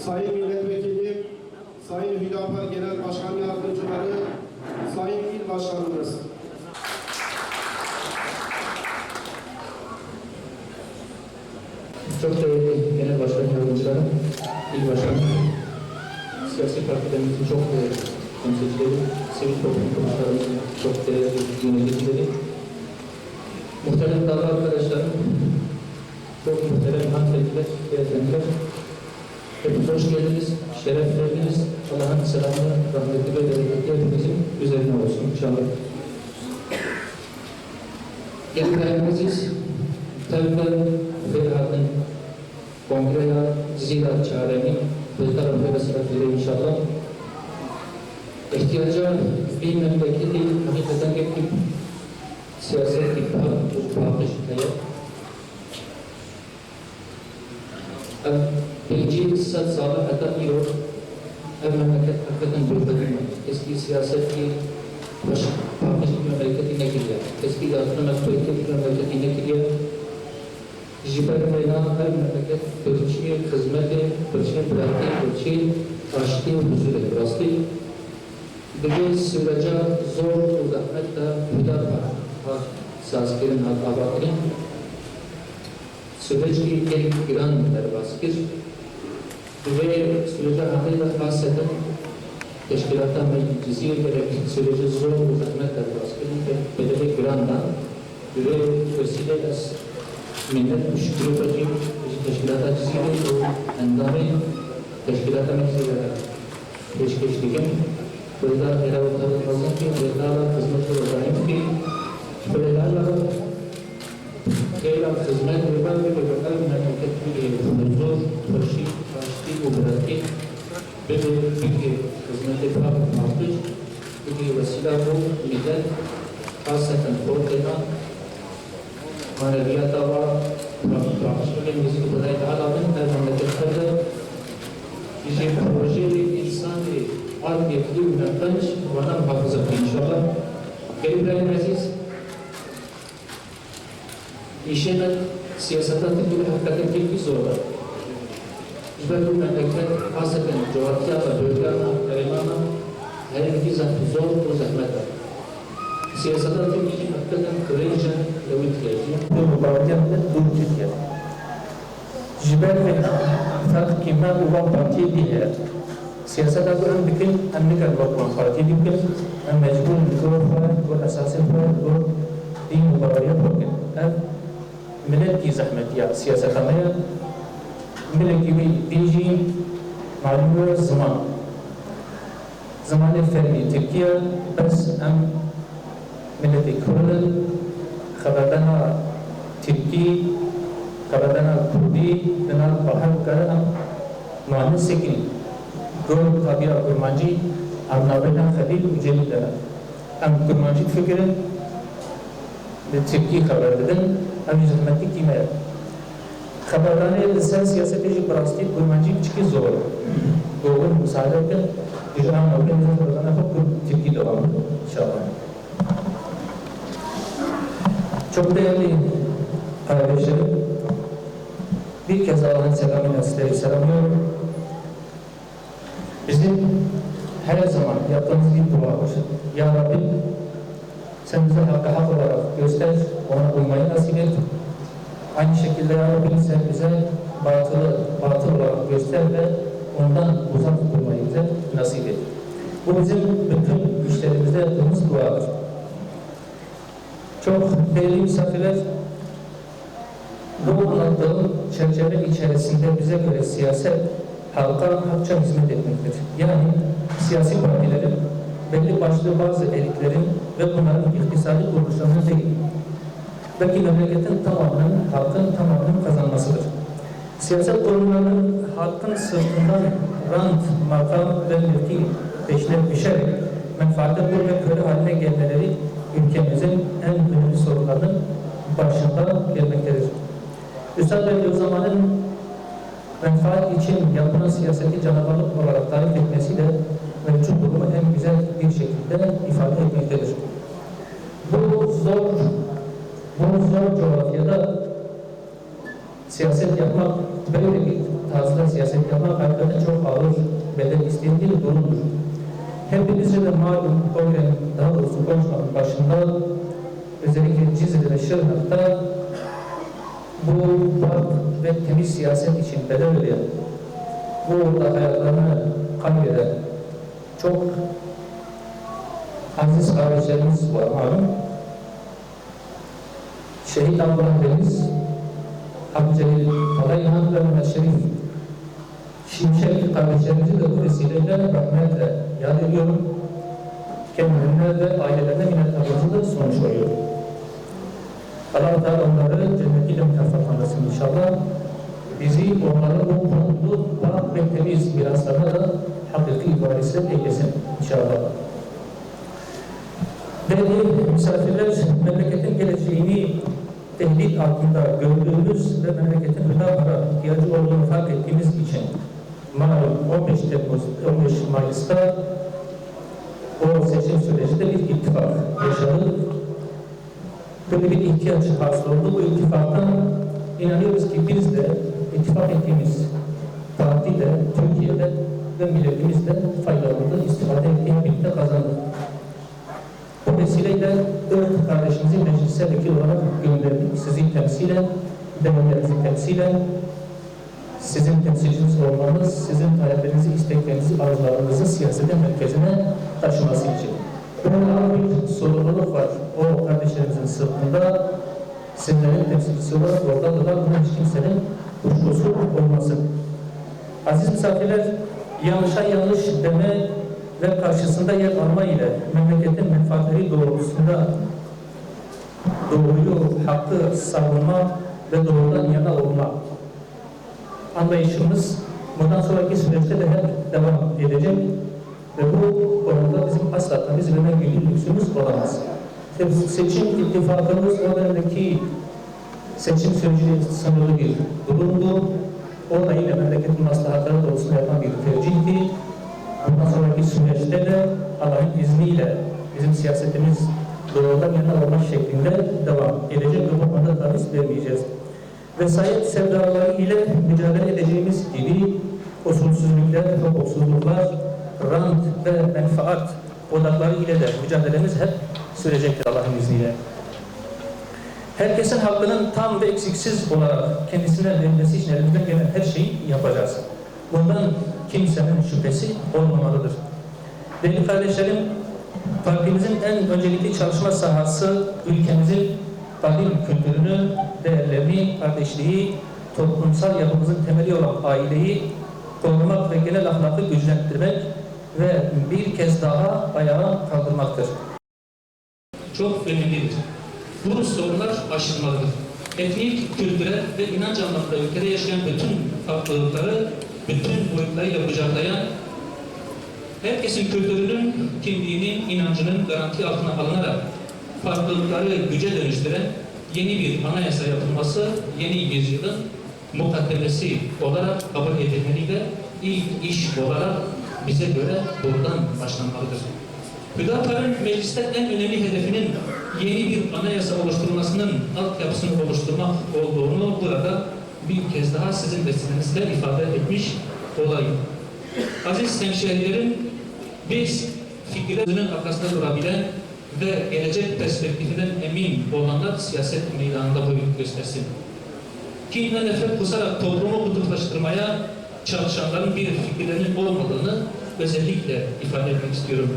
Sayın Milletvekili, Sayın Hüdapar Genel Başkan Yardımcıları, Sayın İl Başkanımız. Çok değerli Genel Başkan Yardımcıları, İl Başkanı, siyasi partilerimizin çok değerli temsilcileri, sivil toplum kuruluşlarımızın çok değerli yöneticileri, muhterem dava arkadaşlarım, çok muhterem hanımefendiler, beyefendiler, hepiniz hoş geldiniz, şeref verdiniz. Allah'ın selamı, rahmeti ve bereketi hepimizin üzerine olsun inşallah. Gelin aziz, tabi Ferhat'ın kongreye ziyaret çağrını ve tarafı ve sıratları inşallah. İhtiyaca bir memleketi hakikaten getirip siyaset iktidar bu bağışıklığa. Birinci saat salı hatta iyi olur. Memleket hakikaten durdurulmalı. Eski siyaset ki bağışıklık memleketine giriyor. Eski dağıtma memleketine giriyor. Jiber meydan her memleket ölçüye, hizmete, ölçüye bıraktığı, ölçüye açtığı huzuru rastlı. Bugün sürece zor uzaklıkta hüdar var. Sazgirin abakirin. Süreci ilk giran derbaskir. Ve sürece hakikaten bahseden teşkilattan meclisiye gerek süreci zor uzaklık derbaskirin ve bedeli girandan ve vesileyle millet müşkül edecek teşkilata çizgileri o endamı teşkilata meclisleri peşkeşliğin burada eravatlarımızın ki buralarla hizmet edeceğim ki buralarla keyla hizmet edilen ve buralar memleket bir huzur, hoşi, taşti, uğraşti ve bir hizmet edilen mahsus bir vesile bu millet hasaten ortaya maneviyata var, Rasulü'nün bizi Kudayı Teala'nın her memleketlerde bir projeli insanı art yetki ürünenmiş bana muhafaza inşallah. İbrahim Aziz işine siyasata tıklı hakikaten bir zor. Ve bu memleket hasaten coğrafyada, bölgana, elimana her iki zor bu zahmetler. Siyasata tıklı hakikaten kırıcı ve mübareken dur Türkiye. Jiber ve fark kime ulan partiye değil. Siyasata gören bütün emnikar bakman partiye değil. Mecbur mikrofa ve asası ve din mübarek bakın. Millet ki zahmet ya siyasata maya millet gibi dici malum zaman fermi Türkiye bes milleti Kurd خبرنا ترکی خبرنا کردی دنال باهر کردن معنی سکین گروه تابعه کرمانجی ام نابینا خلیل مجلی دارن ام کرمانجی فکرن به ترکی خبر دادن ام زحمتی کیمه خبرانه لسان سیاستی جی براستی کرمانجی چکی زور گوگل مساعده کن دیجان نابین زبردانه خود ترکی دوام انشاءالله. Çok değerli kardeşlerim, bir kez Allah'ın selamıyla sizleri selamlıyorum. Bizim her zaman yaptığımız bir dua var. Ya Rabbi, sen bize hakkı hak olarak göster, ona uymayı nasip et. Aynı şekilde Ya Rabbi sen bize batıl olarak göster ve ondan uzak durmayı bize nasip et. Bu bizim bütün güçlerimizde yaptığımız duadır. Çok değerli misafirler, bu anlattığım çerçeve içerisinde bize göre siyaset halka hakça hizmet etmektir. Yani siyasi partilerin belli başlı bazı elitlerin ve bunların iktisadi kuruluşlarının değil, belki memleketin tamamının, halkın tamamının kazanmasıdır. Siyaset kurumlarının halkın sırtından rant, makam ve mülki peşine düşerek menfaate bul ve köle haline gelmeleri ülkemizin en önemli sorunlarının başında gelmektedir. Üstad Bediüzzaman'ın menfaat için yapılan siyaseti canavarlık olarak tarif etmesiyle mevcut durumu en güzel bir şekilde ifade etmektedir. Bu zor coğrafyada siyaset yapmak, böyle bir tarzda siyaset yapmak hakikaten çok ağır bedel isteyen bir durumdur. Hepimizce de malum daha doğrusu konuşmanın başında özellikle Cizre ve Şırnak'ta bu park ve temiz siyaset için bedel ödeyen, bu uğurda hayatlarını kaybeden çok aziz kardeşlerimiz var malum. Şehit Abdullah Deniz, Abdülcelil Talayhan ve Mehmet Şerif Şimşek kardeşlerimizi de bu vesileyle rahmetle yad ediyorum. Kendilerine ve ailelerine minnettarlığımızı sonuç koyuyorum. Allah-u Teala onları cennetiyle mükafatlandırsın inşallah. Bizi onların bu mutlu, pak ve temiz miraslarına da hakiki varisi eylesin inşallah. Değerli misafirler, memleketin geleceğini tehdit altında gördüğümüz ve memleketin hüdapara ihtiyacı olduğunu fark ettiğimiz için malum 15 Mayıs'ta o seçim sürecinde bir ittifak yaşadık. Böyle bir ihtiyaç hasıl oldu. Bu ittifaktan inanıyoruz ki biz de ittifak ettiğimiz parti de, Türkiye'de ve milletimiz de faydalandı, istifade ettiği birlikte kazandı. Bu vesileyle 4 kardeşimizi meclise vekil olarak gönderdik. Sizi temsilen, değerlerinizi temsilen, sizin temsilciniz olmanız, sizin taleplerinizi, isteklerinizi, arzularınızı siyasetin merkezine taşıması için. Böyle ağır bir sorumluluk var. O kardeşlerimizin sırtında sizlerin temsilcisi olarak oradadılar. Buna hiç kimsenin kuşkusu olmasın. Aziz misafirler, yanlışa yanlış deme ve karşısında yer alma ile memleketin menfaatleri doğrultusunda doğruyu, hakkı savunma ve doğrudan yana olma anlayışımız bundan sonraki süreçte de hep devam edecek ve bu konuda bizim asla taviz verme gibi lüksümüz olamaz. Seçim ittifakımız o dönemdeki seçim süreciyle sınırlı bir durumdu. O da yine memleketin maslahatları doğrultusunda yapan bir tercihti. Bundan sonraki süreçte de Allah'ın izniyle bizim siyasetimiz doğrudan yana olmak şeklinde devam edecek ve bu konuda taviz vermeyeceğiz. Vesayet sevdaları ile mücadele edeceğimiz gibi usulsüzlükler, hukuksuzluklar, rant ve menfaat odakları ile de mücadelemiz hep sürecektir Allah'ın izniyle. Herkesin hakkının tam ve eksiksiz olarak kendisine verilmesi için elimizden gelen her şeyi yapacağız. Bundan kimsenin şüphesi olmamalıdır. Değerli kardeşlerim, partimizin en öncelikli çalışma sahası ülkemizin kadim kültürünü, değerlerini, kardeşliği, toplumsal yapımızın temeli olan aileyi korumak ve genel ahlakı güçlendirmek ve bir kez daha ayağa kaldırmaktır. Çok önemlidir. Bu sorunlar aşılmalıdır. Etnik, kültürel ve inanç anlamında ülkede yaşayan bütün farklılıkları, bütün boyutlarıyla kucaklayan, herkesin kültürünün, kimliğinin, inancının garanti altına alınarak farklılıkları güce dönüştüren yeni bir anayasa yapılması, yeni yüzyılın mukaddemesi olarak kabul edilmeli ve ilk iş olarak bize göre buradan başlanmalıdır. Hüdapar'ın mecliste en önemli hedefinin yeni bir anayasa oluşturulmasının altyapısını oluşturmak olduğunu burada bir kez daha sizin vesilenizle ifade etmiş olayım. Aziz hemşehrilerim, biz fikirlerinin arkasında durabilen ve gelecek perspektifinden emin olanlar siyaset meydanında boy göstersin. Kin ve nefret kusarak toplumu kutuplaştırmaya çalışanların bir fikirlerinin olmadığını özellikle ifade etmek istiyorum.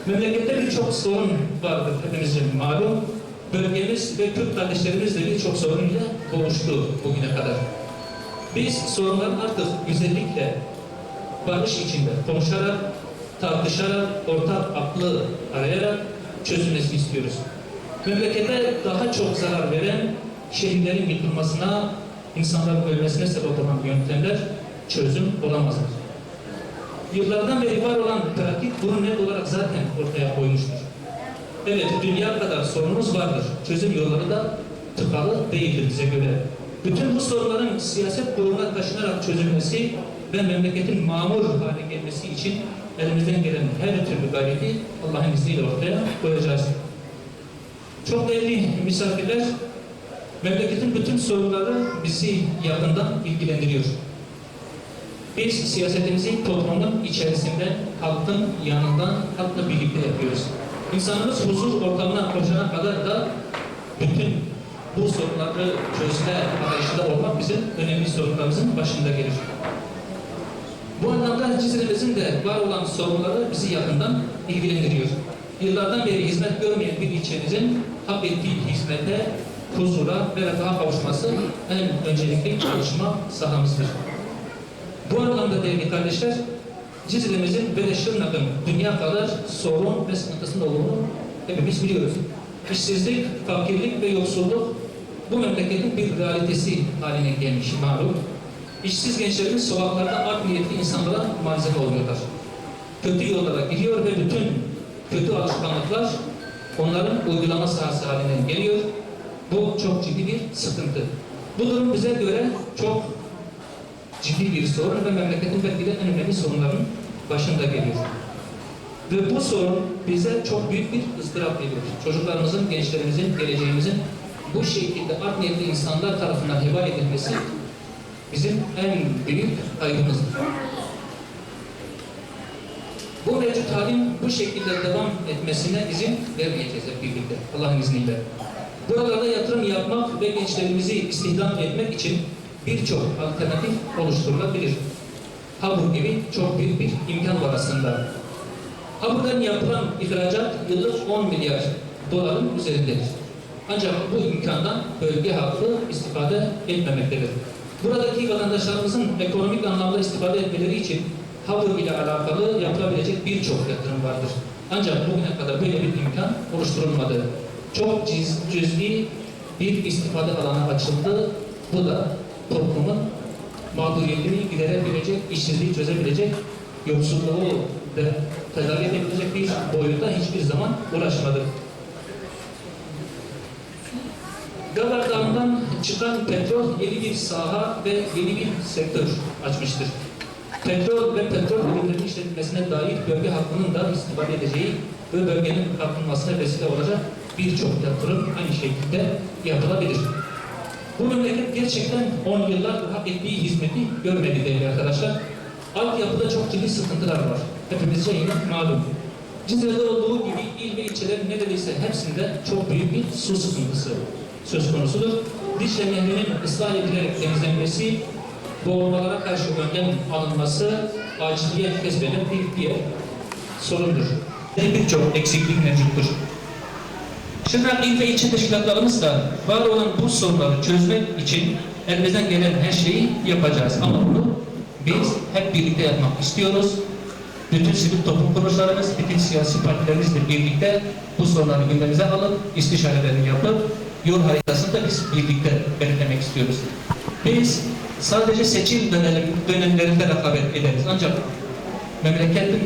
Memlekette birçok sorun vardır hepimizin malum. Bölgemiz ve Kürt kardeşlerimizle birçok sorunla boğuştu bugüne kadar. Biz sorunların artık güzellikle, barış içinde konuşarak tartışarak, ortak aklı arayarak çözülmesini istiyoruz. Memlekete daha çok zarar veren, şehirlerin yıkılmasına, insanların ölmesine sebep olan yöntemler çözüm olamazlar. Yıllardan beri var olan pratik bunu net olarak zaten ortaya koymuştur. Evet, dünya kadar sorunumuz vardır. Çözüm yolları da tıkalı değildir bize göre. Bütün bu sorunların siyaset kuruluna taşınarak çözülmesi ve memleketin mamur hale gelmesi için elimizden gelen her türlü gayreti Allah'ın izniyle ortaya koyacağız. Çok değerli misafirler, memleketin bütün sorunları bizi yakından ilgilendiriyor. Biz siyasetimizi toplumun içerisinde, halkın yanından, halkla birlikte yapıyoruz. İnsanımız huzur ortamına koşana kadar da bütün bu sorunları çözme arayışında olmak bizim önemli sorunlarımızın başında gelir. Bu anlamda Cizre'mizin de var olan sorunları bizi yakından ilgilendiriyor. Yıllardan beri hizmet görmeyen bir ilçemizin hak ettiği hizmete, huzura ve refaha kavuşması en öncelikli çalışma sahamızdır. Bu anlamda değerli kardeşler, Cizre'mizin ve de Şırnak'ın dünya kadar sorun ve sıkıntısının olduğunu hepimiz biliyoruz. İşsizlik, fakirlik ve yoksulluk bu memleketin bir realitesi haline gelmiş malum. İşsiz gençlerimiz sokaklarda art niyetli insanlara malzeme oluyorlar. Kötü yollara giriyor ve bütün kötü alışkanlıklar onların uygulama sahası haline geliyor. Bu çok ciddi bir sıkıntı. Bu durum bize göre çok ciddi bir sorun ve memleketin belki de en önemli sorunların başında geliyor. Ve bu sorun bize çok büyük bir ıstırap veriyor. Çocuklarımızın, gençlerimizin, geleceğimizin bu şekilde art niyetli insanlar tarafından heba edilmesi bizim en büyük kaygımızdır. Bu mevcut halin bu şekilde devam etmesine izin vermeyeceğiz hep birlikte, Allah'ın izniyle. Buralarda yatırım yapmak ve gençlerimizi istihdam etmek için birçok alternatif oluşturulabilir. Habur gibi çok büyük bir imkan var aslında. Habur'dan yapılan ihracat yıllık 10 milyar doların üzerindedir. Ancak bu imkandan bölge halkı istifade etmemektedir. Buradaki vatandaşlarımızın ekonomik anlamda istifade etmeleri için Habur ile alakalı yapılabilecek birçok yatırım vardır. Ancak bugüne kadar böyle bir imkan oluşturulmadı. Çok cüz'i bir istifade alanı açıldı. Bu da toplumun mağduriyetini giderebilecek, işsizliği çözebilecek, yoksulluğu ve tedavi edebilecek bir boyuta hiçbir zaman ulaşmadı. Gabar Dağı'ndan çıkan petrol yeni bir saha ve yeni bir sektör açmıştır. Petrol ve petrol ürünlerinin işletilmesine dair bölge halkının da istifade edeceği ve bölgenin kalkınmasına vesile olacak birçok yatırım aynı şekilde yapılabilir. Bu memleket gerçekten 10 yıllardır hak ettiği hizmeti görmedi değerli arkadaşlar. Altyapıda çok ciddi sıkıntılar var. Hepimizce yine malum. Cizre'de olduğu gibi il ve ilçelerin neredeyse hepsinde çok büyük bir su sıkıntısı söz konusudur. Dicle Nehri'nin ıslah edilerek temizlenmesi, boğulmalara karşı önlem alınması aciliyet kesbeden bir diğer sorundur. Birçok eksiklik mevcuttur. Şırnak il ve ilçe teşkilatlarımızla var olan bu sorunları çözmek için elimizden gelen her şeyi yapacağız. Ama bunu biz hep birlikte yapmak istiyoruz. Bütün sivil toplum kuruluşlarımız, bütün siyasi partilerimizle birlikte bu sorunları gündemimize alıp, istişarelerini yapıp, yol haritasını da biz birlikte belirlemek istiyoruz. Biz sadece seçim dönemlerinde rekabet ederiz. Ancak memleketin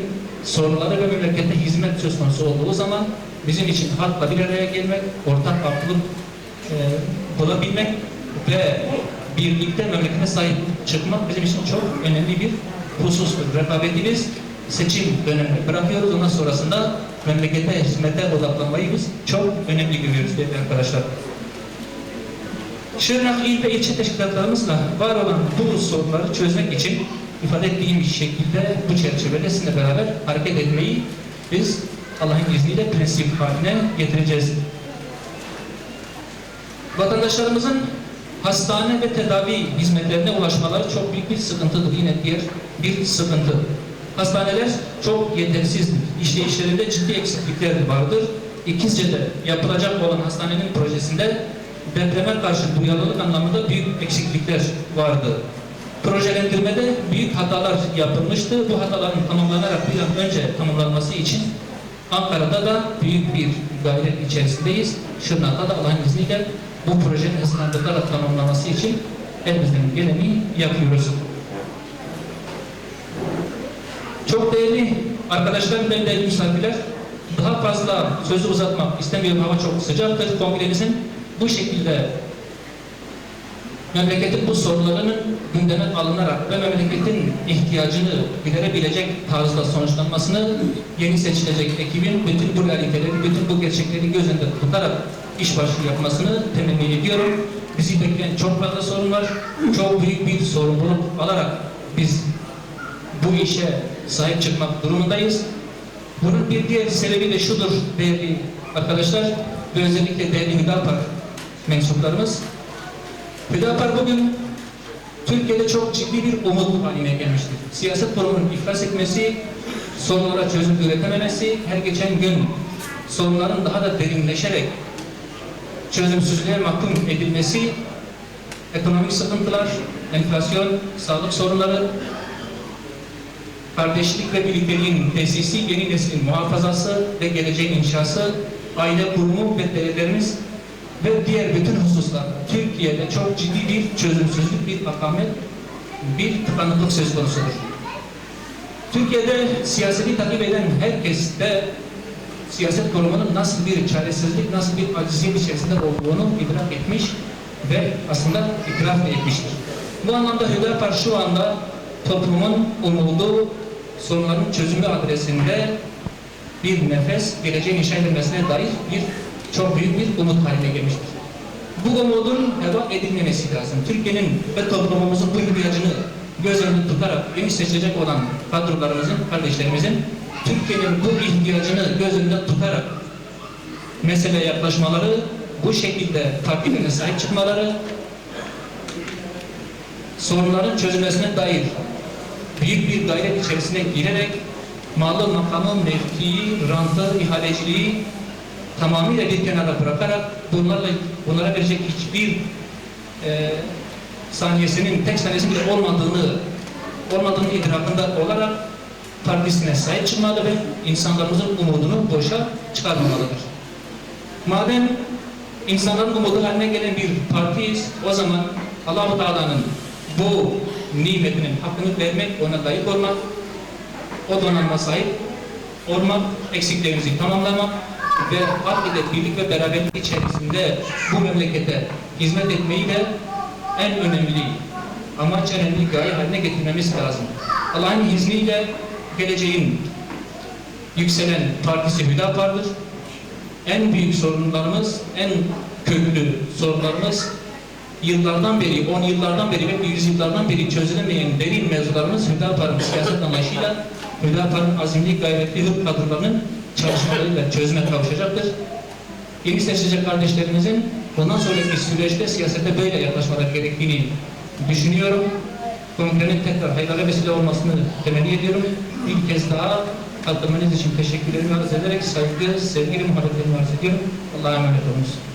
sorunları ve memlekette hizmet söz konusu olduğu zaman bizim için halkla bir araya gelmek, ortak aklılık bulabilmek ve birlikte memlekete sahip çıkmak bizim için çok önemli bir husustur. Rekabetimiz seçim dönemini bırakıyoruz. Ondan sonrasında memlekete, hizmete odaklanmayı biz çok önemli görüyoruz değerli arkadaşlar. Şırnak il ve ilçe teşkilatlarımızla var olan bu sorunları çözmek için ifade ettiğim şekilde bu çerçevede sizinle beraber hareket etmeyi biz Allah'ın izniyle prensip haline getireceğiz. Vatandaşlarımızın hastane ve tedavi hizmetlerine ulaşmaları çok büyük bir sıkıntıdır. Yine diğer bir sıkıntı. Hastaneler çok yetersizdir. İşleyişlerinde ciddi eksiklikler vardır. İkizce'de yapılacak olan hastanenin projesinde depreme karşı duyarlılık anlamında büyük eksiklikler vardı. projelendirmede büyük hatalar yapılmıştı. Bu hataların tamamlanarak bir an önce tamamlanması için Ankara'da da büyük bir gayret içerisindeyiz. Şırnak'ta da Allah'ın izniyle bu projenin hızlandırılarak tamamlanması için elimizden geleni yapıyoruz. Çok değerli arkadaşlar ve değerli misafirler, daha fazla sözü uzatmak istemiyorum. Hava çok sıcaktır. Kongremizin bu şekilde memleketin bu sorunlarının gündeme alınarak ve memleketin ihtiyacını giderebilecek tarzda sonuçlanmasını yeni seçilecek ekibin bütün bu realiteleri, bütün bu gerçekleri göz önünde tutarak iş başvuru yapmasını temenni ediyorum. Bizi bekleyen çok fazla sorun var. Çok büyük bir sorumluluk alarak biz bu işe sahip çıkmak durumundayız. Bunun bir diğer sebebi de şudur değerli arkadaşlar ve özellikle değerli Hüdapar mensuplarımız. Hüdapar bugün Türkiye'de çok ciddi bir umut haline gelmiştir. Siyaset kurumunun iflas etmesi, sorunlara çözüm üretememesi, her geçen gün sorunların daha da derinleşerek çözümsüzlüğe mahkum edilmesi, ekonomik sıkıntılar, enflasyon, sağlık sorunları, kardeşlik ve birlikteliğin tesisi, yeni neslin muhafazası ve geleceğin inşası, aile kurumu ve değerlerimiz ve diğer bütün hususlar Türkiye'de çok ciddi bir çözümsüzlük, bir akamet, bir tıkanıklık söz konusudur. Türkiye'de siyaseti takip eden herkes de siyaset kurumunun nasıl bir çaresizlik, nasıl bir aciziyet içerisinde olduğunu idrak etmiş ve aslında itiraf etmiştir. Bu anlamda Hüdapar şu anda toplumun umudu, sorunların çözümü adresinde bir nefes, geleceğin inşa edilmesine dair çok büyük bir umut haline gelmiştir. Bu umudun heba edilmemesi lazım. Türkiye'nin ve toplumumuzun bu ihtiyacını göz önünde tutarak yeni seçilecek olan kadrolarımızın, kardeşlerimizin Türkiye'nin bu ihtiyacını göz önünde tutarak meseleye yaklaşmaları, bu şekilde partilerine sahip çıkmaları, sorunların çözülmesine dair büyük bir gayret içerisine girerek malı, makamı, mevkii, rantı, ihaleciliği tamamıyla bir kenara bırakarak bunlara verecek hiçbir saniyesinin, tek saniyesinin bile olmadığını idrakında olarak partisine sahip çıkmalı ve insanlarımızın umudunu boşa çıkarmamalıdır. Madem insanların umudu haline gelen bir partiyiz, o zaman Allah-u Teala'nın bu nimetinin hakkını vermek, ona layık olmak, o donanma sahip olmak, eksiklerimizi tamamlamak ve hak ile birlik ve beraberlik içerisinde bu memlekete hizmet etmeyi de en önemli amaç, en önemli gaye haline getirmemiz lazım. Allah'ın izniyle geleceğin yükselen partisi Hüdapar'dır. En büyük sorunlarımız, en köklü sorunlarımız yıllardan beri, 10 yıllardan beri ve 100 yıllardan beri çözülemeyen derin mevzularımız Hüdapar'ın siyaset anlayışıyla, Hüdapar'ın azimli, gayretli hıp kadrolarının çalışmalarıyla çözüme kavuşacaktır. Yeni seçilecek kardeşlerimizin bundan sonraki süreçte siyasete böyle yaklaşmaları gerektiğini düşünüyorum. Kongrenin tekrar hayırlara vesile olmasını temenni ediyorum. Bir kez daha katılmanız için teşekkürlerimi arz ederek saygı, sevgi ve muhabbetlerimi arz ediyorum. Allah'a emanet olunuz.